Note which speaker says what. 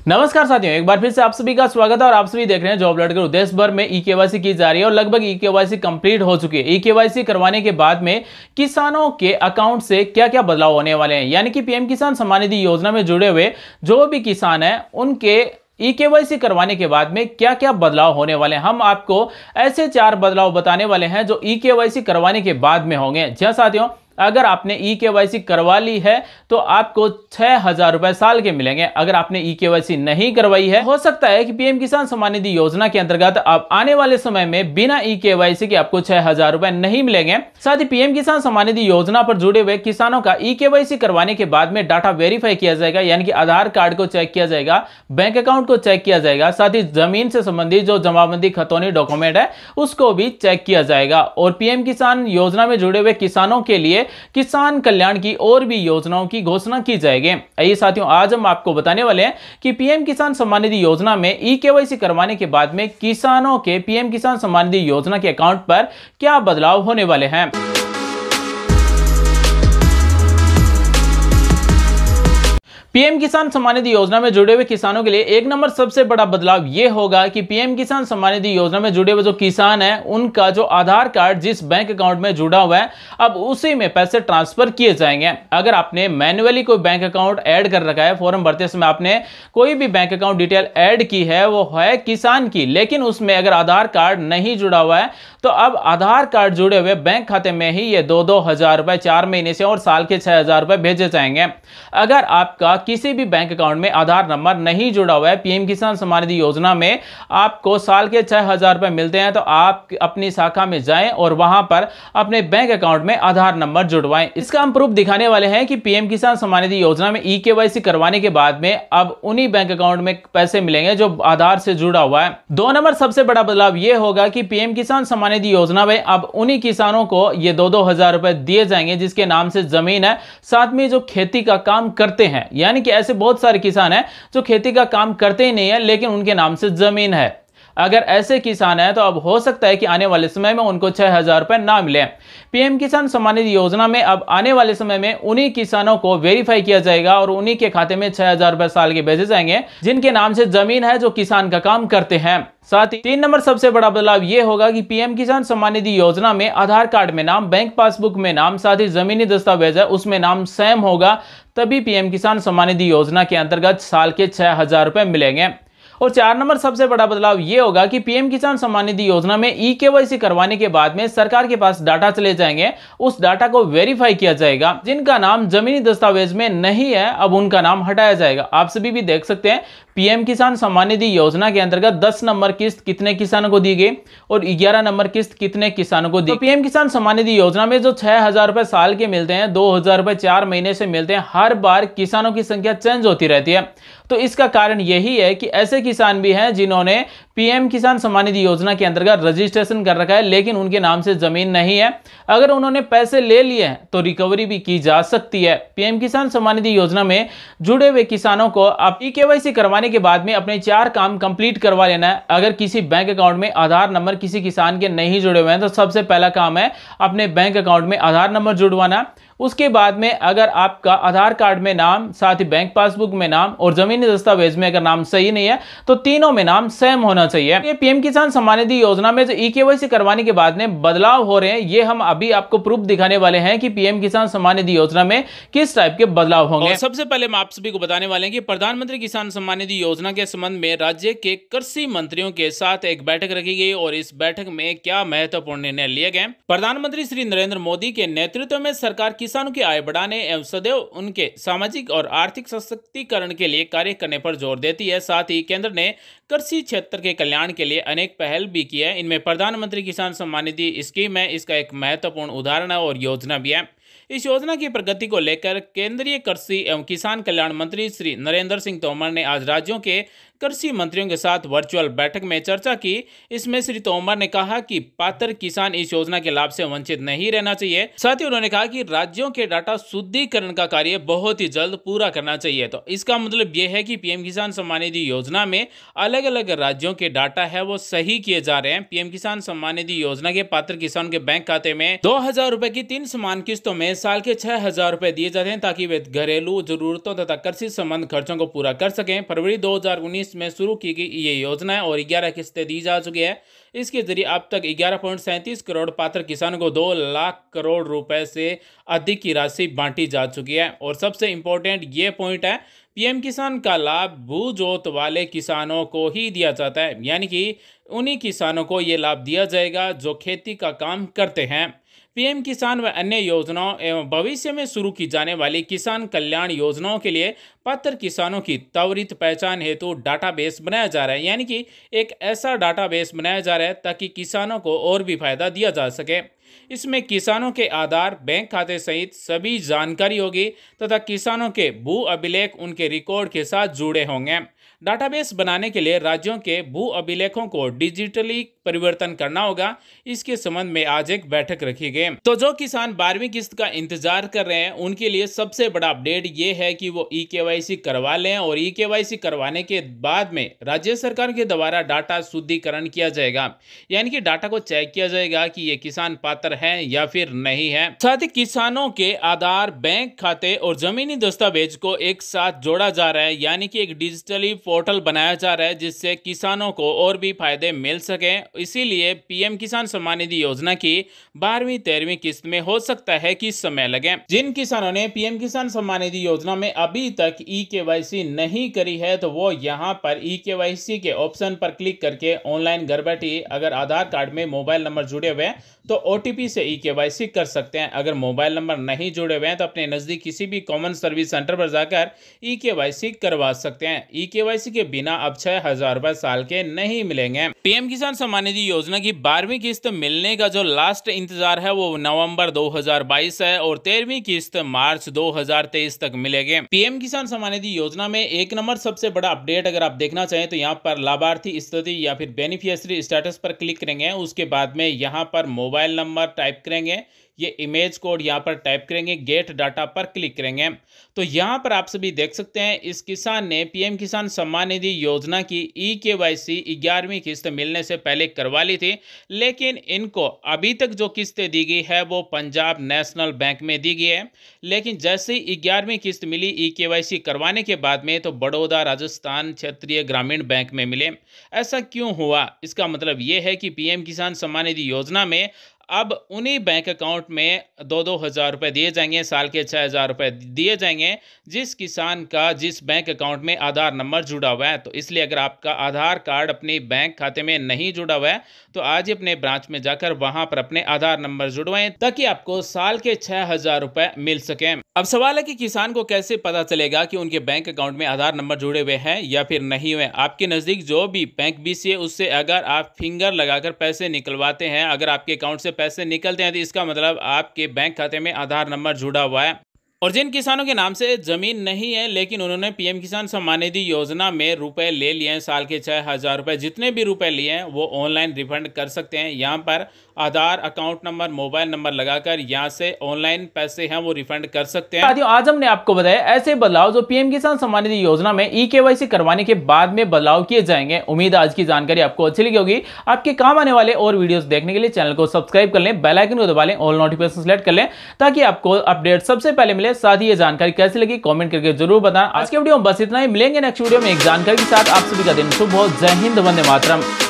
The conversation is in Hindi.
Speaker 1: नमस्कार साथियों, एक बार फिर से आप सभी का स्वागत है और आप सभी देख रहे हैं जॉब लॉट। देश भर में ई केवाईसी की जा रही है और लगभग ई केवाईसी कंप्लीट हो चुकी है। ई केवाईसी करवाने के बाद में किसानों के अकाउंट से क्या क्या बदलाव होने वाले हैं, यानी कि पीएम किसान सम्मान निधि योजना में जुड़े हुए जो भी किसान हैं उनके ई केवाईसी करवाने के बाद में क्या क्या बदलाव होने वाले हैं। हम आपको ऐसे 4 बदलाव बताने वाले हैं जो ई केवाईसी करवाने के बाद में होंगे। जी साथियों, अगर आपने ई केवाईसी करवा ली है तो आपको 6,000 रुपए साल के मिलेंगे। अगर आपने ई केवाईसी नहीं करवाई है, हो सकता है कि पीएम किसान सम्मान निधि योजना के अंतर्गत अब आने वाले समय में बिना ई केवाईसी के आपको 6,000 रुपए नहीं मिलेंगे। साथ ही पीएम किसान सम्मान निधि योजना पर जुड़े हुए किसानों का ई केवाईसी करवाने के बाद में डाटा वेरीफाई किया जाएगा, यानी कि आधार कार्ड को चेक किया जाएगा, बैंक अकाउंट को चेक किया जाएगा, साथ ही जमीन से संबंधित जो जमाबंदी खतौनी डॉक्यूमेंट है उसको भी चेक किया जाएगा। और पीएम किसान योजना में जुड़े हुए किसानों के लिए किसान कल्याण की और भी योजनाओं की घोषणा की जाएगी। आइए साथियों, आज हम आपको बताने वाले हैं कि पीएम किसान सम्मान निधि योजना में ई केवाईसी करवाने के बाद में किसानों के पीएम किसान सम्मान निधि योजना के अकाउंट पर क्या बदलाव होने वाले हैं। पीएम किसान सम्मान निधि योजना में जुड़े हुए किसानों के लिए 1 नंबर सबसे बड़ा बदलाव यह होगा कि पीएम किसान सम्मान निधि योजना में जुड़े हुए जो किसान हैं उनका जो आधार कार्ड जिस बैंक अकाउंट में जुड़ा हुआ है अब उसी में पैसे ट्रांसफर किए जाएंगे। अगर आपने मैन्युअली कोई बैंक अकाउंट ऐड कर रखा है, फॉर्म भरते समय आपने कोई भी बैंक अकाउंट डिटेल ऐड की है, वो है किसान की, लेकिन उसमें अगर आधार कार्ड नहीं जुड़ा हुआ है तो अब आधार कार्ड जुड़े हुए बैंक खाते में ही ये 2-2 हजार रुपए 4 महीने से और साल के 6,000 रुपए भेजे जाएंगे। अगर आपका किसी भी बैंक अकाउंट में आधार नंबर नहीं जुड़ा हुआ है, पीएम किसान सम्मान निधि योजना में आपको साल के 6,000 रुपए मिलते हैं, तो आप अपनी शाखा में जाएं और वहां पर अपने बैंक अकाउंट में आधार नंबर जुड़वाएं। इसका हम प्रूफ दिखाने वाले हैं कि पीएम किसान सम्मान निधि योजना में ई केवाईसी करवाने के बाद में अब उन्हीं बैंक अकाउंट में पैसे मिलेंगे जो आधार से जुड़ा हुआ है। 2 नंबर सबसे बड़ा बदलाव यह होगा कि पीएम किसान सम्मान निधि योजना में अब उन्हीं किसानों को ये 2-2 हजार रुपए दिए जाएंगे जिसके नाम से जमीन है, साथ में जो खेती का काम करते हैं, यानी कि ऐसे बहुत सारे किसान हैं जो खेती का काम करते ही नहीं है लेकिन उनके नाम से जमीन है। अगर ऐसे किसान हैं तो अब हो सकता है कि आने वाले समय में उनको 6,000 रुपए ना मिले। पीएम किसान सम्मान निधि योजना में अब आने वाले समय में उन्हीं किसानों को वेरीफाई किया जाएगा और उन्हीं के खाते में 6,000 रुपए साल के भेजे जाएंगे जिनके नाम से जमीन है, जो किसान का काम करते हैं। साथ ही 3 नंबर सबसे बड़ा बदलाव यह होगा कि पीएम किसान सम्मान निधि योजना में आधार कार्ड में नाम, बैंक पासबुक में नाम, साथ ही जमीनी दस्तावेज है उसमें नाम सेम होगा, तभी पीएम किसान सम्मान निधि योजना के अंतर्गत साल के 6,000 रुपए मिलेंगे। और 4 नंबर सबसे बड़ा बदलाव यह होगा कि पीएम किसान सम्मान निधि योजना में ई केवाईसी करवाने के बाद में सरकार के पास डाटा चले जाएंगे, उस डाटा को वेरीफाई किया जाएगा। जिनका नाम जमीनी दस्तावेज में नहीं है अब उनका नाम हटाया जाएगा। आप सभी भी देख सकते हैं पीएम किसान सम्मान निधि योजना के अंतर्गत 10 नंबर किस्त कितने किसानों को दी गई और 11 नंबर किस्त कितने किसानों को दी। तो पीएम किसान सम्मान निधि योजना में जो 6,000 रुपए साल के मिलते हैं, 2,000 रुपए 4 महीने से मिलते हैं, हर बार किसानों की संख्या चेंज होती रहती है। तो इसका कारण यही है कि ऐसे किसान भी हैं जिन्होंने पीएम किसान सम्मान निधि योजना के अंतर्गत रजिस्ट्रेशन कर रखा है लेकिन उनके नाम से जमीन नहीं है। अगर उन्होंने पैसे ले लिए हैं तो रिकवरी भी की जा सकती है। पीएम किसान सम्मान निधि योजना में जुड़े हुए किसानों को अब ई केवाईसी करवाने के बाद में अपने 4 काम कंप्लीट करवा लेना है। अगर किसी बैंक अकाउंट में आधार नंबर किसी किसान के नहीं जुड़े हुए हैं तो सबसे पहला काम है अपने बैंक अकाउंट में आधार नंबर जुड़वाना। उसके बाद में अगर आपका आधार कार्ड में नाम, साथ ही बैंक पासबुक में नाम और जमीनी दस्तावेज में अगर नाम सही नहीं है तो तीनों में नाम सेम होना चाहिए। ये पीएम किसान सम्मान निधि योजना में जो ई केवाईसी करवाने के बाद में बदलाव हो रहे हैं, ये हम अभी आपको प्रूफ दिखाने वाले हैं कि पीएम किसान सम्मान निधि योजना में किस टाइप के बदलाव होंगे। सबसे पहले हम आप सभी को बताने वाले हैं कि प्रधानमंत्री किसान सम्मान निधि योजना के संबंध में राज्य के कृषि मंत्रियों के साथ एक बैठक रखी गई और इस बैठक में क्या महत्वपूर्ण निर्णय लिए गए। प्रधानमंत्री श्री नरेंद्र मोदी के नेतृत्व में सरकार किसानों की आय बढ़ाने एवं सदैव उनके सामाजिक और आर्थिक सशक्तिकरण के लिए कार्य करने पर जोर देती है। साथ ही केंद्र ने कृषि क्षेत्र के कल्याण के लिए अनेक पहल भी की है। इनमें प्रधानमंत्री किसान सम्मान निधि स्कीम है, इसका एक महत्वपूर्ण उदाहरण है और योजना भी है। इस योजना की प्रगति को लेकर केंद्रीय कृषि एवं किसान कल्याण मंत्री श्री नरेंद्र सिंह तोमर ने आज राज्यों के कृषि मंत्रियों के साथ वर्चुअल बैठक में चर्चा की। इसमें श्री तोमर ने कहा कि पात्र किसान इस योजना के लाभ से वंचित नहीं रहना चाहिए। साथ ही उन्होंने कहा कि राज्यों के डाटा शुद्धिकरण का कार्य बहुत ही जल्द पूरा करना चाहिए। तो इसका मतलब यह है कि पीएम किसान सम्मान निधि योजना में अलग अलग राज्यों के डाटा है वो सही किए जा रहे हैं। पीएम किसान सम्मान निधि योजना के पात्र किसानों के बैंक खाते में 2,000 रुपए की 3 समान किस्तों में साल के 6,000 रुपए दिए जाते हैं ताकि वे घरेलू जरूरतों तथा कृषि संबंध खर्चों को पूरा कर सकें। फरवरी 2019 में शुरू की गई ये योजना है और 11 किस्तें दी जा चुकी है। इसके जरिए अब तक 11.37 करोड़ पात्र किसानों को 2 लाख करोड़ रुपए से अधिक की राशि बांटी जा चुकी है। और सबसे इंपॉर्टेंट ये पॉइंट है, पीएम किसान का लाभ भू जोत वाले किसानों को ही दिया जाता है, यानी कि उन्हीं किसानों को ये लाभ दिया जाएगा जो खेती का काम करते हैं। पीएम किसान व अन्य योजनाओं एवं भविष्य में शुरू की जाने वाली किसान कल्याण योजनाओं के लिए पात्र किसानों की त्वरित पहचान हेतु डाटाबेस बनाया जा रहा है, यानी कि एक ऐसा डाटाबेस बनाया जा रहा है ताकि किसानों को और भी फायदा दिया जा सके। इसमें किसानों के आधार, बैंक खाते सहित सभी जानकारी होगी तथा किसानों के भू अभिलेख उनके रिकॉर्ड के साथ जुड़े होंगे। डाटाबेस बनाने के लिए राज्यों के भू अभिलेखों को डिजिटली परिवर्तन करना होगा। इसके संबंध में आज एक बैठक रखी गई। तो जो किसान 12वीं किस्त का इंतजार कर रहे हैं उनके लिए सबसे बड़ा अपडेट ये है कि वो ई-केवाईसी करवा लें और ई-केवाईसी करवाने के बाद में राज्य सरकार के द्वारा डाटा शुद्धिकरण किया जाएगा, यानी कि डाटा को चेक किया जाएगा कि ये किसान पात्र हैं या फिर नहीं है। साथ ही किसानों के आधार, बैंक खाते और जमीनी दस्तावेज को एक साथ जोड़ा जा रहा है, यानी कि एक डिजिटली पोर्टल बनाया जा रहा है जिससे किसानों को और भी फायदे मिल सके। इसीलिए पीएम किसान सम्मान निधि योजना की 12वीं 13वीं किस्त में हो सकता है कि समय लगे। जिन किसानों ने पीएम किसान सम्मान निधि योजना में अभी तक ई-केवाईसी नहीं करी है तो वो यहाँ पर ई-केवाईसी के ऑप्शन पर क्लिक करके ऑनलाइन घर बैठे अगर आधार कार्ड में मोबाइल नंबर जुड़े हुए हैं तो ओटीपी से ई-केवाईसी कर सकते हैं। अगर मोबाइल नंबर नहीं जुड़े हुए हैं तो अपने नजदीक किसी भी कॉमन सर्विस सेंटर पर जाकर ई-केवाईसी करवा सकते हैं। ई-केवाईसी के बिना अब 6,000 रुपए साल के नहीं मिलेंगे। पीएम किसान सम्मान निधि योजना की 12वीं किस्त मिलने का जो लास्ट इंतजार है वो नवंबर 2022 है और 13वीं किस्त मार्च 2023 तक मिलेगी। पीएम किसान सम्मान निधि योजना में एक नंबर सबसे बड़ा अपडेट अगर आप देखना चाहें तो यहाँ पर लाभार्थी स्थिति या फिर बेनिफिशियरी स्टेटस पर क्लिक करेंगे। उसके बाद में यहाँ पर मोबाइल नंबर टाइप करेंगे, ये इमेज कोड यहाँ पर टाइप करेंगे, गेट डाटा पर क्लिक करेंगे तो यहाँ पर आप सभी देख सकते हैं इस किसान ने पीएम किसान सम्मान निधि योजना की ई-केवाईसी 11वीं किस्त मिलने से पहले करवा ली थी, लेकिन इनको अभी तक जो किस्तें दी गई है वो पंजाब नेशनल बैंक में दी गई है। लेकिन जैसे ही 11वीं किस्त मिली ई-केवाईसी करवाने के बाद में तो बड़ौदा राजस्थान क्षेत्रीय ग्रामीण बैंक में मिले। ऐसा क्यों हुआ? इसका मतलब ये है कि पीएम किसान सम्मान निधि योजना में अब उन्हीं बैंक अकाउंट में 2-2 हज़ार रुपये दिए जाएंगे, साल के 6,000 रुपये दिए जाएंगे जिस किसान का जिस बैंक अकाउंट में आधार नंबर जुड़ा हुआ है। तो इसलिए अगर आपका आधार कार्ड अपने बैंक खाते में नहीं जुड़ा हुआ है तो आज ही अपने ब्रांच में जाकर वहां पर अपने आधार नंबर जुड़वाएं ताकि आपको साल के 6,000 रुपये मिल सके। अब सवाल है कि किसान को कैसे पता चलेगा कि उनके बैंक अकाउंट में आधार नंबर जुड़े हुए हैं या फिर नहीं हुए। आपके नज़दीक जो भी बैंक बीसी है उससे अगर आप फिंगर लगाकर पैसे निकलवाते हैं, अगर आपके अकाउंट से पैसे निकलते हैं तो इसका मतलब आपके बैंक खाते में आधार नंबर जुड़ा हुआ है। और जिन किसानों के नाम से जमीन नहीं है लेकिन उन्होंने पीएम किसान सम्मान निधि योजना में रुपए ले लिए हैं, साल के 6,000 रुपये जितने भी रुपए लिए हैं वो ऑनलाइन रिफंड कर सकते हैं। यहाँ पर आधार, अकाउंट नंबर, मोबाइल नंबर लगाकर यहाँ से ऑनलाइन पैसे हैं वो रिफंड कर सकते हैं। साथियों, आज हमने आपको बताया ऐसे बदलाव जो पीएम किसान सम्मान निधि योजना में ई-केवाईसी करवाने के बाद में बदलाव किए जाएंगे। उम्मीद है आज की जानकारी आपको अच्छी लगी होगी। आपके काम आने वाले और वीडियोस देखने के लिए चैनल को सब्सक्राइब कर लें, बेल आइकन को दबा लें, ऑल नोटिफिकेशन सेलेक्ट कर लें ताकि आपको अपडेट सबसे पहले मिले। साथ ही ये जानकारी कैसी लगी कमेंट करके जरूर बताएं। आज के वीडियो में बस इतना ही, मिलेंगे नेक्स्ट वीडियो में एक जानकारी के साथ। आप सभी का दिन शुभ हो। जय हिंद, वंदे मातरम।